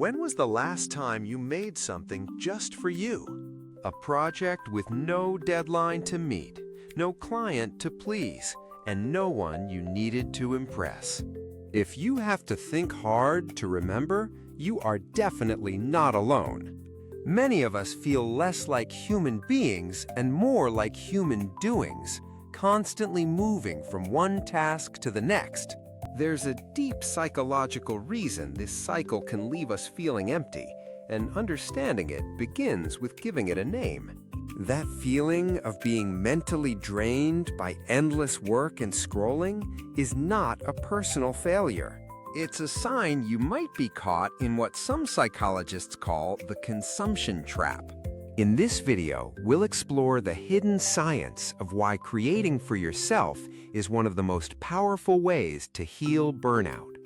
When was the last time you made something just for you? A project with no deadline to meet, no client to please, and no one you needed to impress. If you have to think hard to remember, you are definitely not alone. Many of us feel less like human beings and more like human doings, constantly moving from one task to the next. There's a deep psychological reason this cycle can leave us feeling empty, and understanding it begins with giving it a name. That feeling of being mentally drained by endless work and scrolling is not a personal failure. It's a sign you might be caught in what some psychologists call the consumption trap. In this video, we'll explore the hidden science of why creating for yourself is one of the most powerful ways to heal burnout.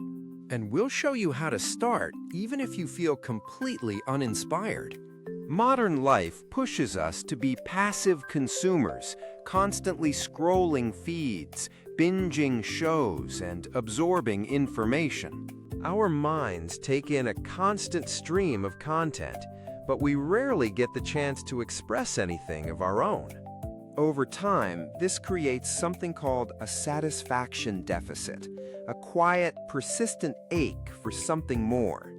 And we'll show you how to start even if you feel completely uninspired. Modern life pushes us to be passive consumers, constantly scrolling feeds, binging shows, and absorbing information. Our minds take in a constant stream of content, but we rarely get the chance to express anything of our own. Over time, this creates something called a satisfaction deficit, a quiet, persistent ache for something more.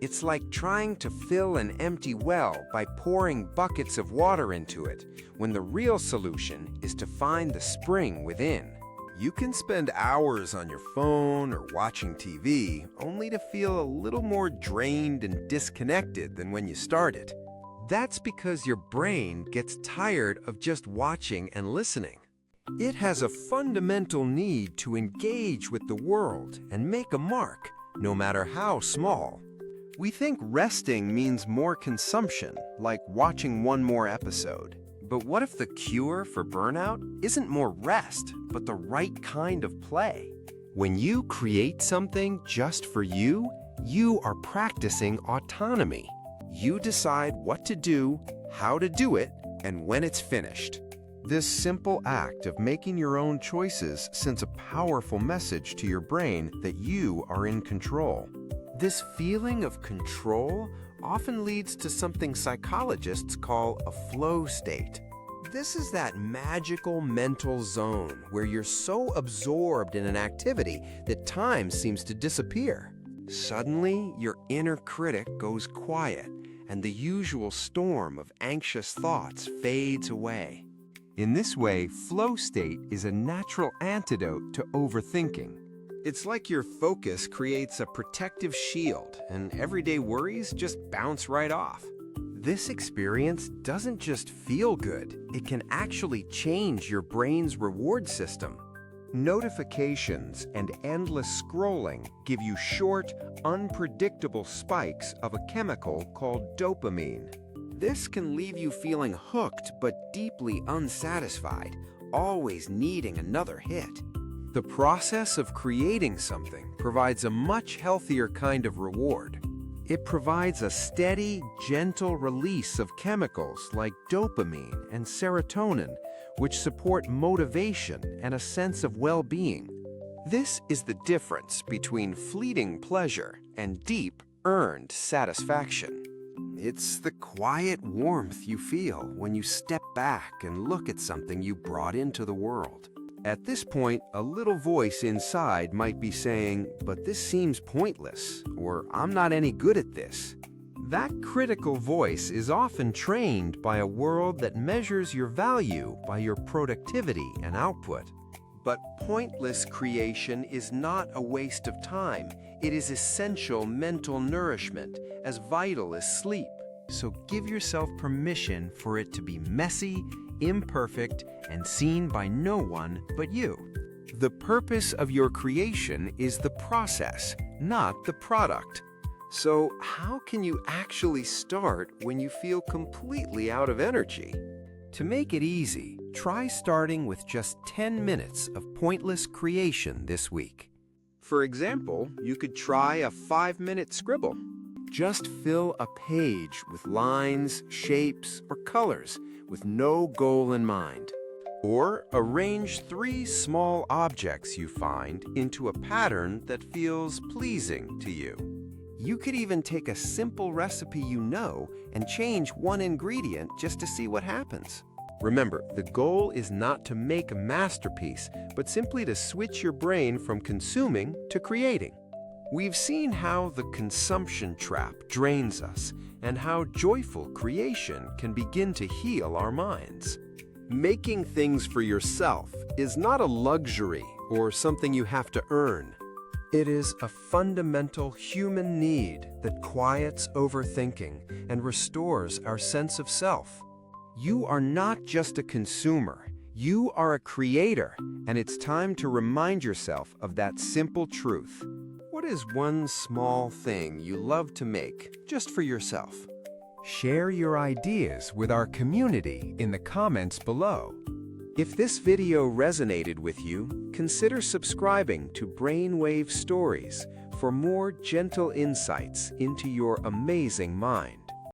It's like trying to fill an empty well by pouring buckets of water into it, when the real solution is to find the spring within. You can spend hours on your phone or watching TV, only to feel a little more drained and disconnected than when you started. That's because your brain gets tired of just watching and listening. It has a fundamental need to engage with the world and make a mark, no matter how small. We think resting means more consumption, like watching one more episode. But what if the cure for burnout isn't more rest, but the right kind of play? When you create something just for you, you are practicing autonomy. You decide what to do, how to do it, and when it's finished. This simple act of making your own choices sends a powerful message to your brain that you are in control. This feeling of control often leads to something psychologists call a flow state. This is that magical mental zone where you're so absorbed in an activity that time seems to disappear. Suddenly, your inner critic goes quiet, and the usual storm of anxious thoughts fades away. In this way, flow state is a natural antidote to overthinking. It's like your focus creates a protective shield, and everyday worries just bounce right off. This experience doesn't just feel good, it can actually change your brain's reward system. Notifications and endless scrolling give you short, unpredictable spikes of a chemical called dopamine. This can leave you feeling hooked but deeply unsatisfied, always needing another hit. The process of creating something provides a much healthier kind of reward. It provides a steady, gentle release of chemicals like dopamine and serotonin, which support motivation and a sense of well-being. This is the difference between fleeting pleasure and deep, earned satisfaction. It's the quiet warmth you feel when you step back and look at something you brought into the world. At this point, a little voice inside might be saying, "But this seems pointless," or "I'm not any good at this." That critical voice is often trained by a world that measures your value by your productivity and output. But pointless creation is not a waste of time. It is essential mental nourishment, as vital as sleep. So give yourself permission for it to be messy, imperfect, and seen by no one but you. The purpose of your creation is the process, not the product. So how can you actually start when you feel completely out of energy? To make it easy, try starting with just 10 minutes of pointless creation this week. For example, you could try a 5-minute scribble. Just fill a page with lines, shapes, or colors with no goal in mind. Or arrange 3 small objects you find into a pattern that feels pleasing to you. You could even take a simple recipe you know and change one ingredient just to see what happens. Remember, the goal is not to make a masterpiece, but simply to switch your brain from consuming to creating. We've seen how the consumption trap drains us and how joyful creation can begin to heal our minds. Making things for yourself is not a luxury or something you have to earn. It is a fundamental human need that quiets overthinking and restores our sense of self. You are not just a consumer, you are a creator, and it's time to remind yourself of that simple truth. What is one small thing you love to make just for yourself? Share your ideas with our community in the comments below. If this video resonated with you, consider subscribing to Brainwave Stories for more gentle insights into your amazing mind.